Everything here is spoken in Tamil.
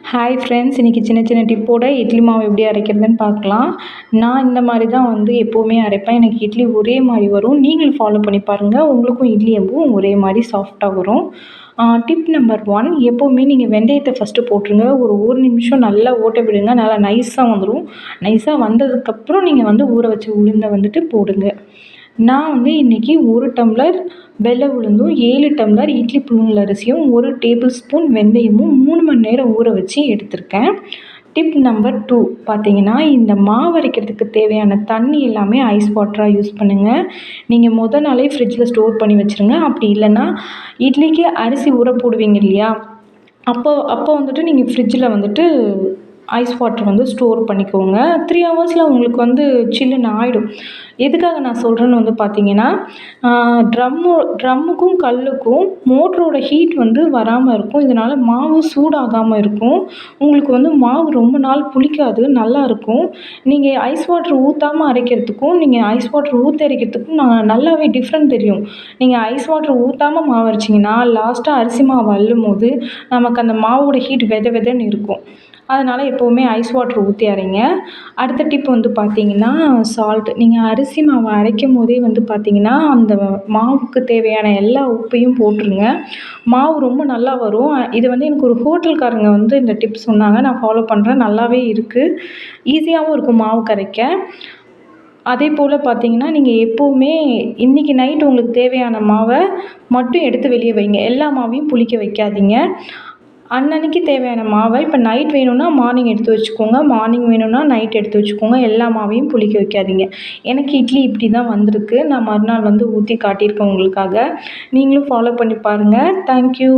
ஹாய் ஃப்ரெண்ட்ஸ், இன்றைக்கி சின்ன சின்ன டிப்போட இட்லி மாவு எப்படி அரைக்கிறதுன்னு பார்க்கலாம். நான் இந்த மாதிரி தான் எப்போவுமே அரைப்பேன். எனக்கு இட்லி ஒரே மாதிரி வரும். நீங்களும் ஃபாலோ பண்ணி பாருங்கள். உங்களுக்கும் இட்லி எப்பவும் ஒரே மாதிரி சாஃப்டாக வரும். டிப் நம்பர் 1, எப்போவுமே நீங்கள் வெந்தயத்தை ஃபஸ்ட்டு போட்டுருங்க. ஒரு நிமிஷம் நல்லா ஓட்ட விடுங்க. நல்லா நைஸாக வந்துடும். நைஸாக வந்ததுக்கப்புறம் நீங்கள் ஊற வச்ச உளுந்தை போடுங்க. நான் இன்றைக்கி 1 டம்ளர் வெள்ளை உளுந்தும் 7 டம்ளர் இட்லி புழுங்கல் அரிசியும் 1 டேபிள் ஸ்பூன் வெந்தயமும் 3 மணி நேரம் ஊற வச்சு எடுத்திருக்கேன். டிப் நம்பர் 2 பார்த்தீங்கன்னா, இந்த மாவு அரைக்கிறதுக்கு தேவையான தண்ணி எல்லாமே ஐஸ் வாட்டராக யூஸ் பண்ணுங்கள். நீங்கள் நாளே ஃப்ரிட்ஜில் ஸ்டோர் பண்ணி வச்சுருங்க. அப்படி இல்லைன்னா இட்லிக்கு அரிசி ஊற போடுவீங்க இல்லையா, அப்போ நீங்கள் ஃப்ரிட்ஜில் ஐஸ் வாட்டர் ஸ்டோர் பண்ணிக்கோங்க. 3 ஹவர்ஸில் உங்களுக்கு சில்லுன்னு ஆகிடும். எதுக்காக நான் சொல்கிறேன்னு பார்த்தீங்கன்னா, ட்ரம்முக்கும் கல்லுக்கும் மோட்டரோட ஹீட் வராமல் இருக்கும். இதனால் மாவு சூடாகாமல் இருக்கும். உங்களுக்கு மாவு ரொம்ப நாள் புளிக்காது, நல்லாயிருக்கும். நீங்கள் ஐஸ் வாட்டர் ஊற்றாமல் அரைக்கிறதுக்கும் நீங்கள் ஐஸ் வாட்டர் ஊற்றி அரைக்கிறதுக்கும் நல்லாவே டிஃப்ரெண்ட் தெரியும். நீங்கள் ஐஸ் வாட்டர் ஊற்றாமல் மாவு அரைச்சிங்கன்னா லாஸ்ட்டாக அரிசி மாவு அள்ளும்போது நமக்கு அந்த மாவோட ஹீட் வெத வெதன்னு இருக்கும். அதனால் எப்போவுமே ஐஸ் வாட்டர் ஊற்றி அரைங்க. அடுத்த டிப் பார்த்தீங்கன்னா, சால்ட். நீங்கள் அரிசி மாவு அரைக்கும் போதே பார்த்தீங்கன்னா, அந்த மாவுக்கு தேவையான எல்லா உப்பையும் போட்டுருங்க. மாவு ரொம்ப நல்லா வரும். இது எனக்கு ஒரு ஹோட்டல்காரங்க இந்த டிப் சொன்னாங்க. நான் ஃபாலோ பண்ணுறேன். நல்லாவே இருக்குது. ஈஸியாகவும் இருக்கும் மாவு கரைக்க. அதே போல் பார்த்தீங்கன்னா, நீங்கள் எப்போவுமே இன்றைக்கி நைட் உங்களுக்கு தேவையான மாவை மட்டும் எடுத்து வெளியே வைங்க. எல்லா மாவையும் புளிக்க வைக்காதீங்க. அன்னன்னைக்கு தேவையான மாவை இப்போ நைட் வேணும்னா மார்னிங் எடுத்து வச்சுக்கோங்க. மார்னிங் வேணும்னா நைட் எடுத்து வச்சுக்கோங்க. எல்லா மாவையும் புளிக்க வைக்காதீங்க. எனக்கு இட்லி இப்படி தான் வந்திருக்கு. நான் மறுநாள் ஊற்றி காட்டியிருக்கேன் உங்களுக்காக. நீங்களும் ஃபாலோ பண்ணி பாருங்கள். தேங்க்யூ.